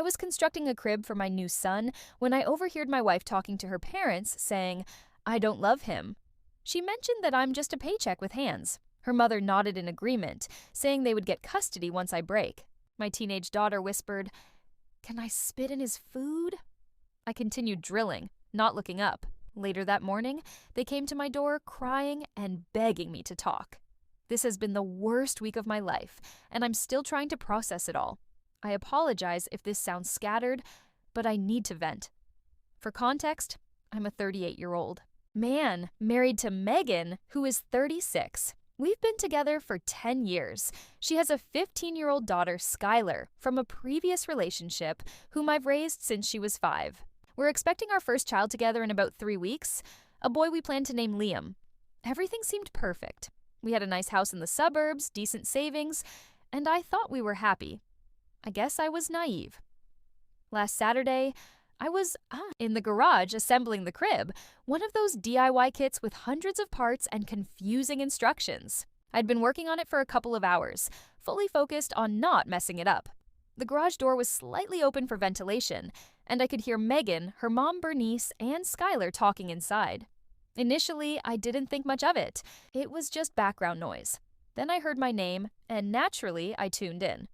I was constructing a crib for my new son when I overheard my wife talking to her parents saying, "I don't love him." She mentioned that I'm just a paycheck with hands. Her mother nodded in agreement, saying they would get custody once I break. My teenage daughter whispered, "Can I spit in his food?" I continued drilling, not looking up. Later that morning, they came to my door crying and begging me to talk. This has been the worst week of my life, and I'm still trying to process it all. I apologize if this sounds scattered, but I need to vent. For context, I'm a 38-year-old man married to Megan, who is 36. We've been together for 10 years. She has a 15-year-old daughter, Skylar, from a previous relationship, whom I've raised since she was 5. We're expecting our first child together in about 3 weeks, a boy we plan to name Liam. Everything seemed perfect. We had a nice house in the suburbs, decent savings, and I thought we were happy. I guess I was naive. Last Saturday, I was in the garage assembling the crib, one of those DIY kits with hundreds of parts and confusing instructions. I'd been working on it for a couple of hours, fully focused on not messing it up. The garage door was slightly open for ventilation, and I could hear Megan, her mom Bernice, and Skylar talking inside. Initially, I didn't think much of it. It was just background noise. Then I heard my name, and naturally, I tuned in.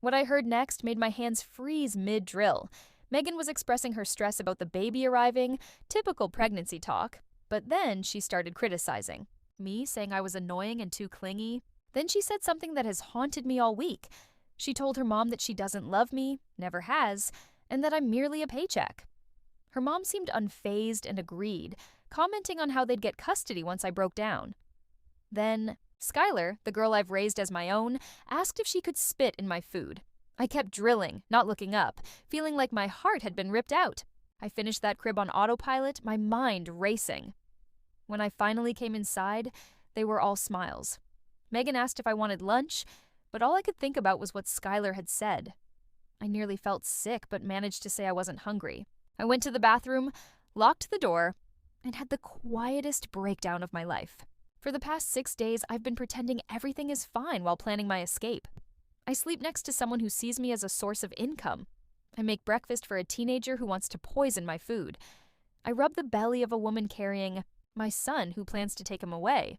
What I heard next made my hands freeze mid-drill. Megan was expressing her stress about the baby arriving, typical pregnancy talk, but then she started criticizing me, saying I was annoying and too clingy. Then she said something that has haunted me all week. She told her mom that she doesn't love me, never has, and that I'm merely a paycheck. Her mom seemed unfazed and agreed, commenting on how they'd get custody once I broke down. Then Skylar, the girl I've raised as my own, asked if she could spit in my food. I kept drilling, not looking up, feeling like my heart had been ripped out. I finished that crib on autopilot, my mind racing. When I finally came inside, they were all smiles. Megan asked if I wanted lunch, but all I could think about was what Skylar had said. I nearly felt sick, but managed to say I wasn't hungry. I went to the bathroom, locked the door, and had the quietest breakdown of my life. For the past 6 days, I've been pretending everything is fine while planning my escape. I sleep next to someone who sees me as a source of income. I make breakfast for a teenager who wants to poison my food. I rub the belly of a woman carrying my son who plans to take him away.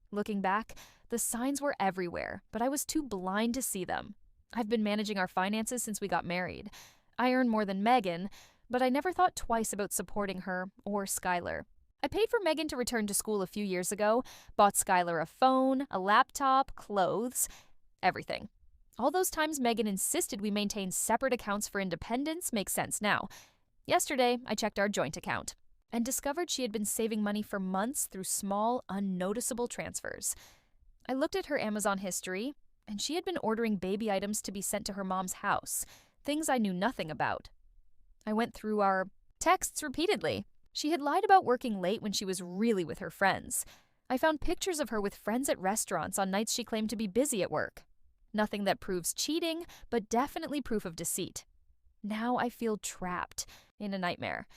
Looking back, the signs were everywhere, but I was too blind to see them. I've been managing our finances since we got married. I earn more than Megan, but I never thought twice about supporting her or Skylar. I paid for Megan to return to school a few years ago, bought Skylar a phone, a laptop, clothes, everything. All those times Megan insisted we maintain separate accounts for independence make sense now. Yesterday, I checked our joint account and discovered she had been saving money for months through small, unnoticeable transfers. I looked at her Amazon history, and she had been ordering baby items to be sent to her mom's house, things I knew nothing about. I went through our texts repeatedly. She had lied about working late when she was really with her friends. I found pictures of her with friends at restaurants on nights she claimed to be busy at work. Nothing that proves cheating, but definitely proof of deceit. Now I feel trapped in a nightmare.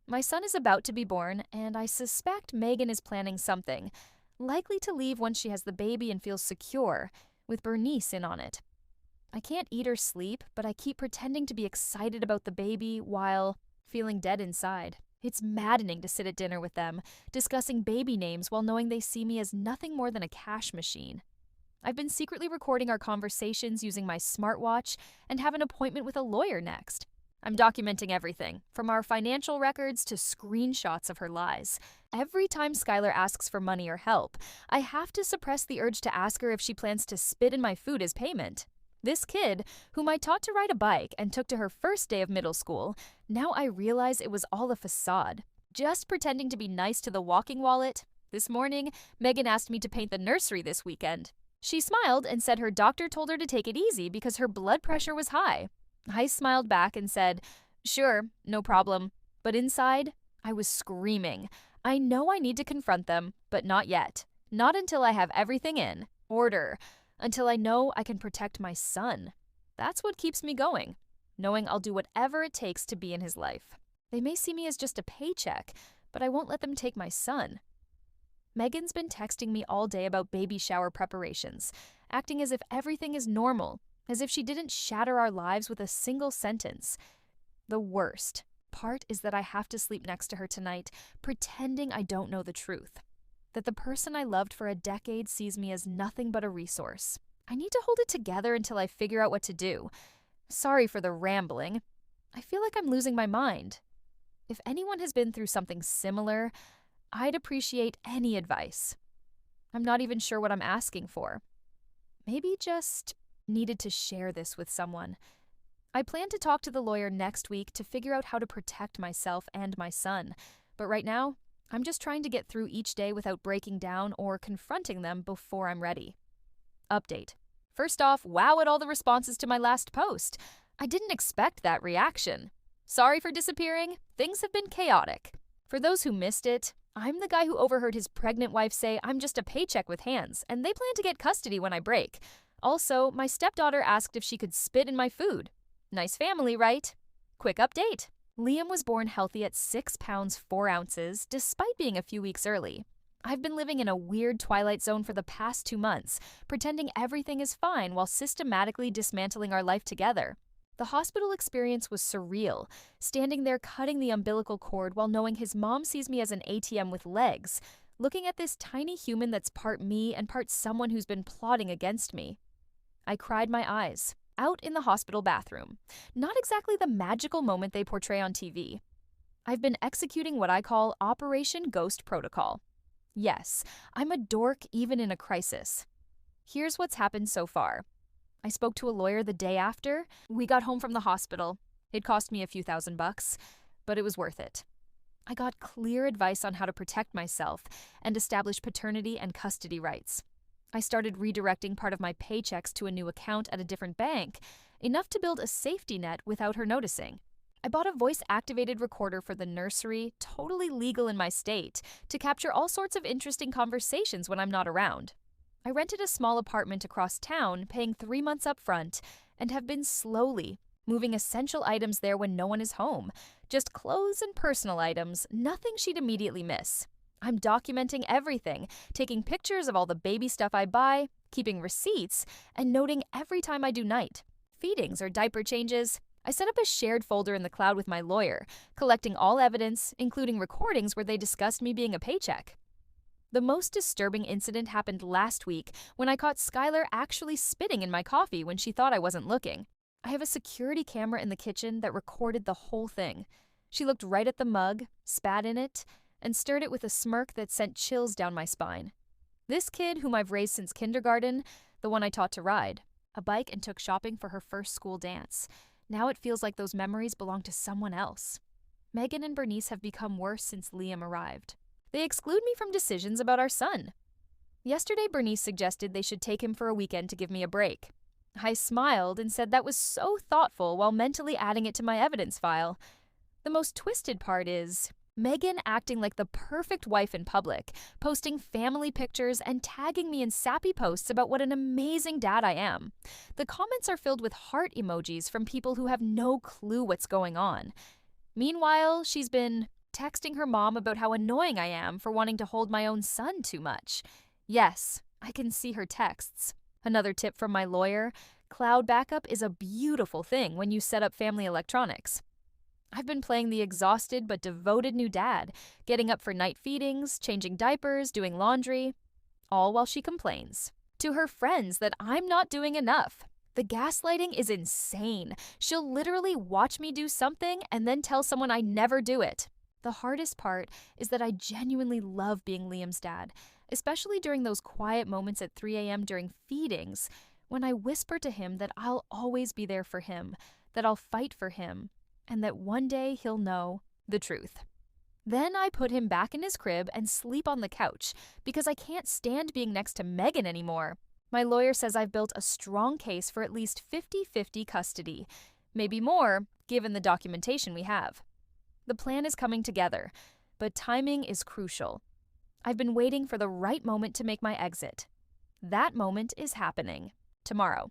My son is about to be born, and I suspect Megan is planning something, likely to leave once she has the baby and feels secure, with Bernice in on it. I can't eat or sleep, but I keep pretending to be excited about the baby while feeling dead inside. It's maddening to sit at dinner with them, discussing baby names while knowing they see me as nothing more than a cash machine. I've been secretly recording our conversations using my smartwatch and have an appointment with a lawyer next. I'm documenting everything, from our financial records to screenshots of her lies. Every time Skylar asks for money or help, I have to suppress the urge to ask her if she plans to spit in my food as payment. This kid, whom I taught to ride a bike and took to her first day of middle school, now I realize it was all a facade. Just pretending to be nice to the walking wallet. This morning, Megan asked me to paint the nursery this weekend. She smiled and said her doctor told her to take it easy because her blood pressure was high. I smiled back and said, "Sure, no problem." But inside, I was screaming. I know I need to confront them, but not yet. Not until I have everything in order. Until I know I can protect my son. That's what keeps me going, knowing I'll do whatever it takes to be in his life. They may see me as just a paycheck, but I won't let them take my son. Megan's been texting me all day about baby shower preparations, acting as if everything is normal, as if she didn't shatter our lives with a single sentence. The worst part is that I have to sleep next to her tonight, pretending I don't know the truth. That the person I loved for a decade sees me as nothing but a resource. I need to hold it together until I figure out what to do. Sorry for the rambling. I feel like I'm losing my mind. If anyone has been through something similar, I'd appreciate any advice. I'm not even sure what I'm asking for. Maybe just needed to share this with someone. I plan to talk to the lawyer next week to figure out how to protect myself and my son, but right now, I'm just trying to get through each day without breaking down or confronting them before I'm ready. Update. First off, wow at all the responses to my last post. I didn't expect that reaction. Sorry for disappearing. Things have been chaotic. For those who missed it, I'm the guy who overheard his pregnant wife say I'm just a paycheck with hands, and they plan to get custody when I break. Also, my stepdaughter asked if she could spit in my food. Nice family, right? Quick update. Liam was born healthy at 6 pounds 4 ounces, despite being a few weeks early. I've been living in a weird twilight zone for the past 2 months, pretending everything is fine while systematically dismantling our life together. The hospital experience was surreal, standing there cutting the umbilical cord while knowing his mom sees me as an ATM with legs, looking at this tiny human that's part me and part someone who's been plotting against me. I cried my eyes, out in the hospital bathroom. Not exactly the magical moment they portray on TV. I've been executing what I call Operation Ghost Protocol. Yes, I'm a dork even in a crisis. Here's what's happened so far. I spoke to a lawyer the day after we got home from the hospital. It cost me a few $1,000s, but it was worth it. I got clear advice on how to protect myself and establish paternity and custody rights. I started redirecting part of my paychecks to a new account at a different bank, enough to build a safety net without her noticing. I bought a voice-activated recorder for the nursery, totally legal in my state, to capture all sorts of interesting conversations when I'm not around. I rented a small apartment across town, paying 3 months up front, and have been slowly moving essential items there when no one is home. Just clothes and personal items, nothing she'd immediately miss. I'm documenting everything, taking pictures of all the baby stuff I buy, keeping receipts, and noting every time I do night. Feedings or diaper changes. I set up a shared folder in the cloud with my lawyer, collecting all evidence, including recordings where they discussed me being a paycheck. The most disturbing incident happened last week when I caught Skylar actually spitting in my coffee when she thought I wasn't looking. I have a security camera in the kitchen that recorded the whole thing. She looked right at the mug, spat in it, and stirred it with a smirk that sent chills down my spine. This kid, whom I've raised since kindergarten, the one I taught to ride a bike and took shopping for her first school dance. Now it feels like those memories belong to someone else. Megan and Bernice have become worse since Liam arrived. They exclude me from decisions about our son. Yesterday, Bernice suggested they should take him for a weekend to give me a break. I smiled and said that was so thoughtful while mentally adding it to my evidence file. The most twisted part is Megan acting like the perfect wife in public, posting family pictures and tagging me in sappy posts about what an amazing dad I am. The comments are filled with heart emojis from people who have no clue what's going on. Meanwhile, she's been texting her mom about how annoying I am for wanting to hold my own son too much. Yes, I can see her texts. Another tip from my lawyer, cloud backup is a beautiful thing when you set up family electronics. I've been playing the exhausted but devoted new dad, getting up for night feedings, changing diapers, doing laundry, all while she complains to her friends that I'm not doing enough. The gaslighting is insane. She'll literally watch me do something and then tell someone I never do it. The hardest part is that I genuinely love being Liam's dad, especially during those quiet moments at 3 a.m. during feedings, when I whisper to him that I'll always be there for him, that I'll fight for him, and that one day he'll know the truth. Then I put him back in his crib and sleep on the couch because I can't stand being next to Megan anymore. My lawyer says I've built a strong case for at least 50-50 custody, maybe more, given the documentation we have. The plan is coming together, but timing is crucial. I've been waiting for the right moment to make my exit. That moment is happening tomorrow.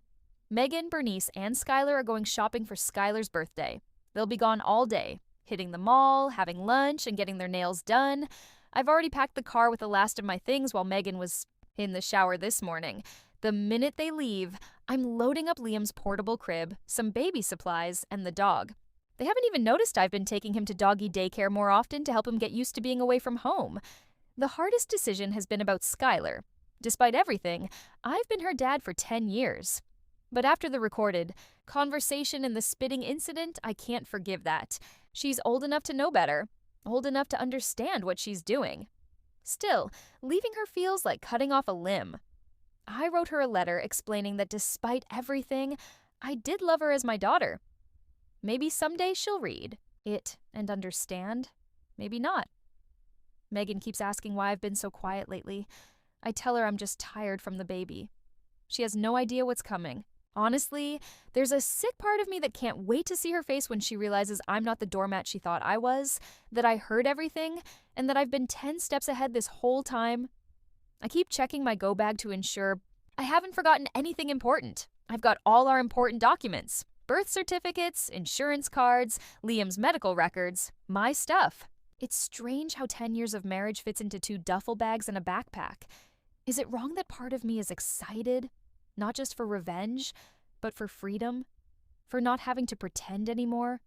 Megan, Bernice, and Skylar are going shopping for Skylar's birthday. They'll be gone all day, hitting the mall, having lunch, and getting their nails done. I've already packed the car with the last of my things while Megan was in the shower this morning. The minute they leave, I'm loading up Liam's portable crib, some baby supplies, and the dog. They haven't even noticed I've been taking him to doggy daycare more often to help him get used to being away from home. The hardest decision has been about Skylar. Despite everything, I've been her dad for 10 years. But after the recorded conversation and the spitting incident, I can't forgive that. She's old enough to know better, old enough to understand what she's doing. Still, leaving her feels like cutting off a limb. I wrote her a letter explaining that despite everything, I did love her as my daughter. Maybe someday she'll read it and understand. Maybe not. Megan keeps asking why I've been so quiet lately. I tell her I'm just tired from the baby. She has no idea what's coming. Honestly, there's a sick part of me that can't wait to see her face when she realizes I'm not the doormat she thought I was, that I heard everything, and that I've been 10 steps ahead this whole time. I keep checking my go bag to ensure I haven't forgotten anything important. I've got all our important documents, birth certificates, insurance cards, Liam's medical records, my stuff. It's strange how 10 years of marriage fits into 2 duffel bags and a backpack. Is it wrong that part of me is excited? Not just for revenge, but for freedom? For not having to pretend anymore?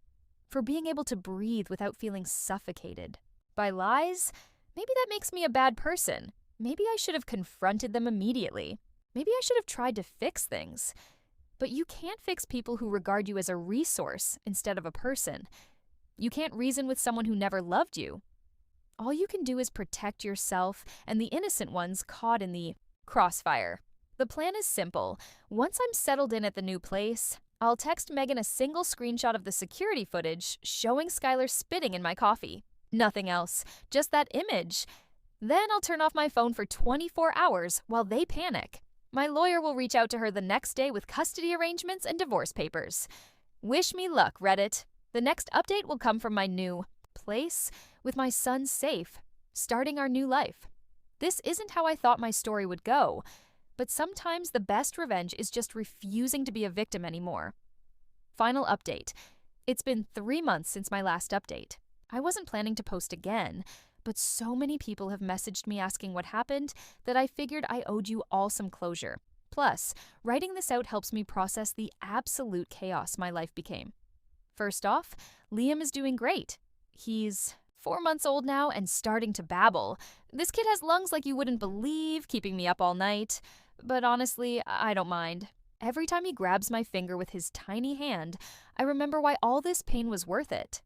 For being able to breathe without feeling suffocated? By lies? Maybe that makes me a bad person. Maybe I should have confronted them immediately. Maybe I should have tried to fix things. But you can't fix people who regard you as a resource instead of a person. You can't reason with someone who never loved you. All you can do is protect yourself and the innocent ones caught in the crossfire. The plan is simple. Once I'm settled in at the new place, I'll text Megan a single screenshot of the security footage showing Skylar spitting in my coffee. Nothing else, just that image. Then I'll turn off my phone for 24 hours while they panic. My lawyer will reach out to her the next day with custody arrangements and divorce papers. Wish me luck, Reddit. The next update will come from my new place with my son safe, starting our new life. This isn't how I thought my story would go, but sometimes the best revenge is just refusing to be a victim anymore. Final update. It's been 3 months since my last update. I wasn't planning to post again, but so many people have messaged me asking what happened that I figured I owed you all some closure. Plus, writing this out helps me process the absolute chaos my life became. First off, Liam is doing great. He's 4 months old now and starting to babble. This kid has lungs like you wouldn't believe, keeping me up all night. But honestly, I don't mind. Every time he grabs my finger with his tiny hand, I remember why all this pain was worth it.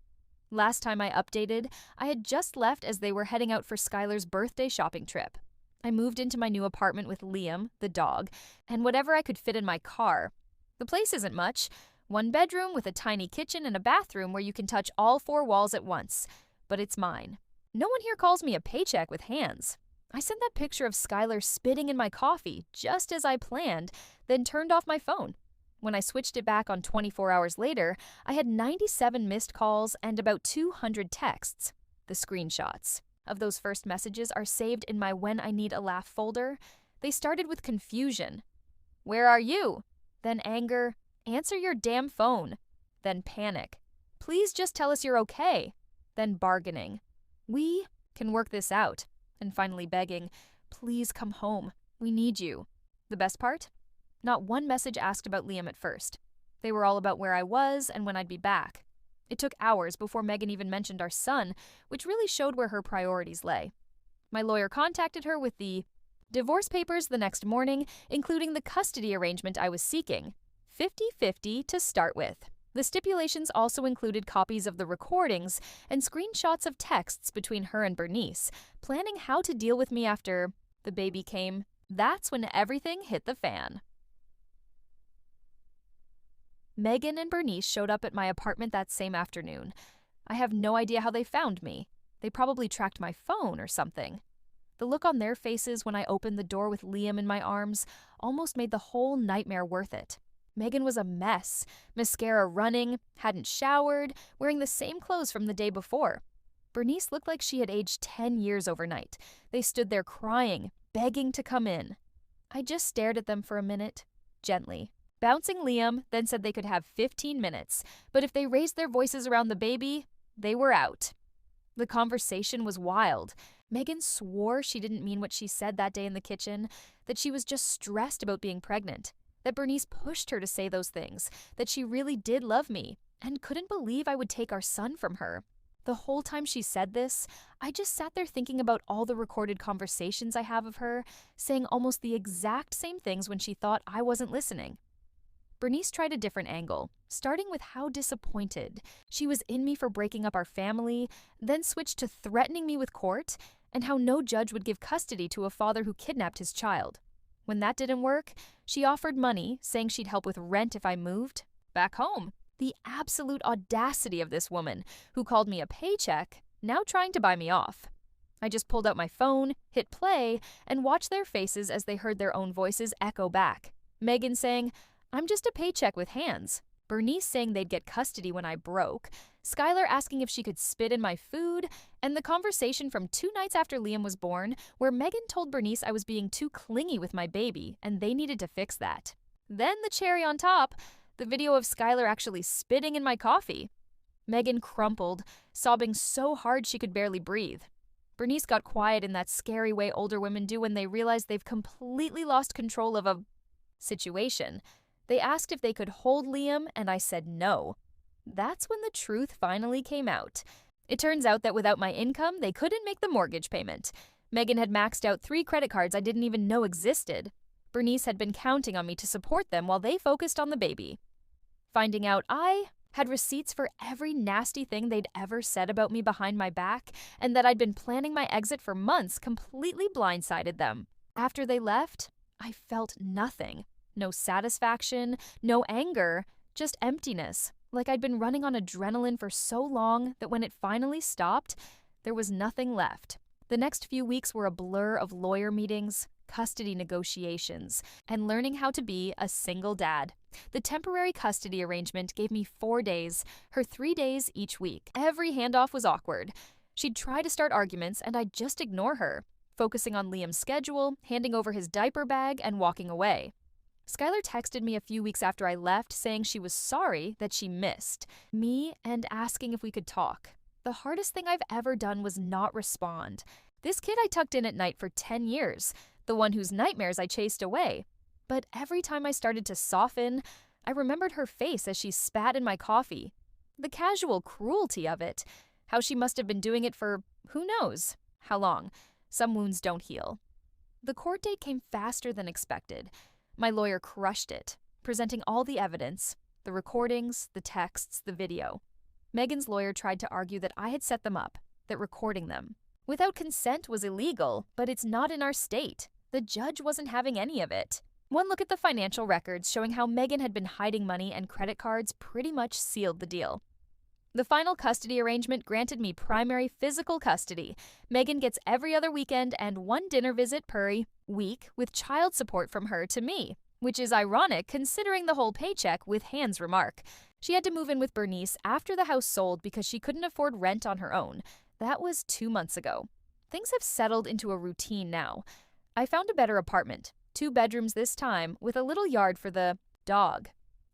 Last time I updated, I had just left as they were heading out for Skylar's birthday shopping trip. I moved into my new apartment with Liam, the dog, and whatever I could fit in my car. The place isn't much. 1 bedroom with a tiny kitchen and a bathroom where you can touch all 4 walls at once. But it's mine. No one here calls me a paycheck with hands. I sent that picture of Skylar spitting in my coffee just as I planned, then turned off my phone. When I switched it back on 24 hours later, I had 97 missed calls and about 200 texts. The screenshots of those first messages are saved in my When I Need a Laugh folder. They started with confusion. Where are you? Then anger. Answer your damn phone. Then panic. Please just tell us you're okay. Then bargaining. We can work this out. And finally begging, please come home. We need you. The best part? Not one message asked about Liam at first. They were all about where I was and when I'd be back. It took hours before Megan even mentioned our son, which really showed where her priorities lay. My lawyer contacted her with the divorce papers the next morning, including the custody arrangement I was seeking. 50-50 to start with. The stipulations also included copies of the recordings and screenshots of texts between her and Bernice, planning how to deal with me after the baby came. That's when everything hit the fan. Megan and Bernice showed up at my apartment that same afternoon. I have no idea how they found me. They probably tracked my phone or something. The look on their faces when I opened the door with Liam in my arms almost made the whole nightmare worth it. Megan was a mess, mascara running, hadn't showered, wearing the same clothes from the day before. Bernice looked like she had aged 10 years overnight. They stood there crying, begging to come in. I just stared at them for a minute, gently. Bouncing Liam, then said they could have 15 minutes, but if they raised their voices around the baby, they were out. The conversation was wild. Megan swore she didn't mean what she said that day in the kitchen, that she was just stressed about being pregnant, that Bernice pushed her to say those things, that she really did love me, and couldn't believe I would take our son from her. The whole time she said this, I just sat there thinking about all the recorded conversations I have of her, saying almost the exact same things when she thought I wasn't listening. Bernice tried a different angle, starting with how disappointed she was in me for breaking up our family, then switched to threatening me with court, and how no judge would give custody to a father who kidnapped his child. When that didn't work, she offered money, saying she'd help with rent if I moved back home. The absolute audacity of this woman, who called me a paycheck, now trying to buy me off. I just pulled out my phone, hit play, and watched their faces as they heard their own voices echo back. Megan saying, "I'm just a paycheck with hands." Bernice saying they'd get custody when I broke. Skylar asking if she could spit in my food. And the conversation from 2 nights after Liam was born, where Megan told Bernice I was being too clingy with my baby and they needed to fix that. Then the cherry on top, the video of Skylar actually spitting in my coffee. Megan crumpled, sobbing so hard she could barely breathe. Bernice got quiet in that scary way older women do when they realize they've completely lost control of a situation. They asked if they could hold Liam, and I said no. That's when the truth finally came out. It turns out that without my income, they couldn't make the mortgage payment. Megan had maxed out 3 credit cards I didn't even know existed. Bernice had been counting on me to support them while they focused on the baby. Finding out I had receipts for every nasty thing they'd ever said about me behind my back, and that I'd been planning my exit for months completely blindsided them. After they left, I felt nothing. No satisfaction, no anger, just emptiness. Like I'd been running on adrenaline for so long that when it finally stopped, there was nothing left. The next few weeks were a blur of lawyer meetings, custody negotiations, and learning how to be a single dad. The temporary custody arrangement gave me 4 days, her 3 days each week. Every handoff was awkward. She'd try to start arguments, and I'd just ignore her, focusing on Liam's schedule, handing over his diaper bag, and walking away. Skylar texted me a few weeks after I left saying she was sorry that she missed me and asking if we could talk. The hardest thing I've ever done was not respond. This kid I tucked in at night for 10 years, the one whose nightmares I chased away. But every time I started to soften, I remembered her face as she spat in my coffee. The casual cruelty of it. How she must have been doing it for who knows how long. Some wounds don't heal. The court date came faster than expected. My lawyer crushed it, presenting all the evidence, the recordings, the texts, the video. Megan's lawyer tried to argue that I had set them up, that recording them without consent was illegal, but it's not in our state. The judge wasn't having any of it. One look at the financial records showing how Megan had been hiding money and credit cards pretty much sealed the deal. The final custody arrangement granted me primary physical custody. Megan gets every other weekend and 1 dinner visit per week with child support from her to me, which is ironic considering the whole paycheck with hands remark. She had to move in with Bernice after the house sold because she couldn't afford rent on her own. That was 2 months ago. Things have settled into a routine now. I found a better apartment, 2 bedrooms this time, with a little yard for the dog.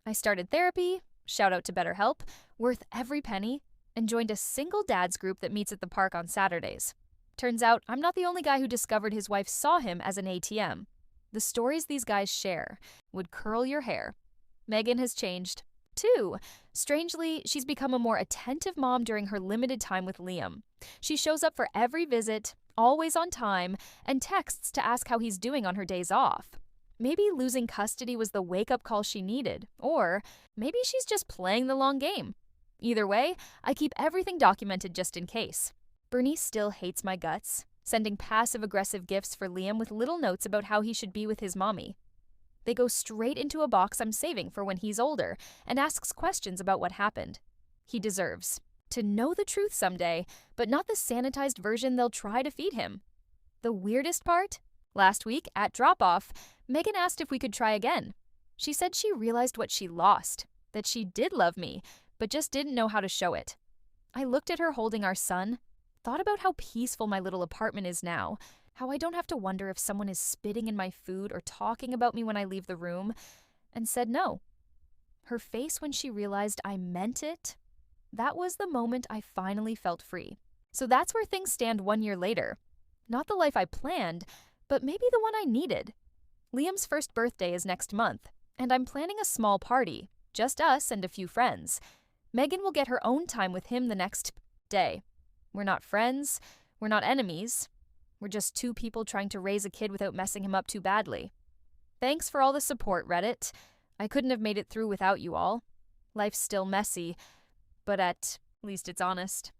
I started therapy, shout out to BetterHelp, worth every penny, and joined a single dads group that meets at the park on Saturdays. Turns out I'm not the only guy who discovered his wife saw him as an ATM. The stories these guys share would curl your hair. Megan has changed, too. Strangely, she's become a more attentive mom during her limited time with Liam. She shows up for every visit, always on time, and texts to ask how he's doing on her days off. Maybe losing custody was the wake-up call she needed, or maybe she's just playing the long game. Either way, I keep everything documented just in case. Bernice still hates my guts, sending passive-aggressive gifts for Liam with little notes about how he should be with his mommy. They go straight into a box I'm saving for when he's older and asks questions about what happened. He deserves to know the truth someday, but not the sanitized version they'll try to feed him. The weirdest part? Last week, at drop-off, Megan asked if we could try again. She said she realized what she lost, that she did love me, but just didn't know how to show it. I looked at her holding our son, thought about how peaceful my little apartment is now, how I don't have to wonder if someone is spitting in my food or talking about me when I leave the room, and said no. Her face when she realized I meant it, that was the moment I finally felt free. So that's where things stand 1 year later. Not the life I planned, but maybe the one I needed. Liam's first birthday is next month, and I'm planning a small party, just us and a few friends. Megan will get her own time with him the next day. We're not friends, we're not enemies. We're just two people trying to raise a kid without messing him up too badly. Thanks for all the support, Reddit. I couldn't have made it through without you all. Life's still messy, but at least it's honest.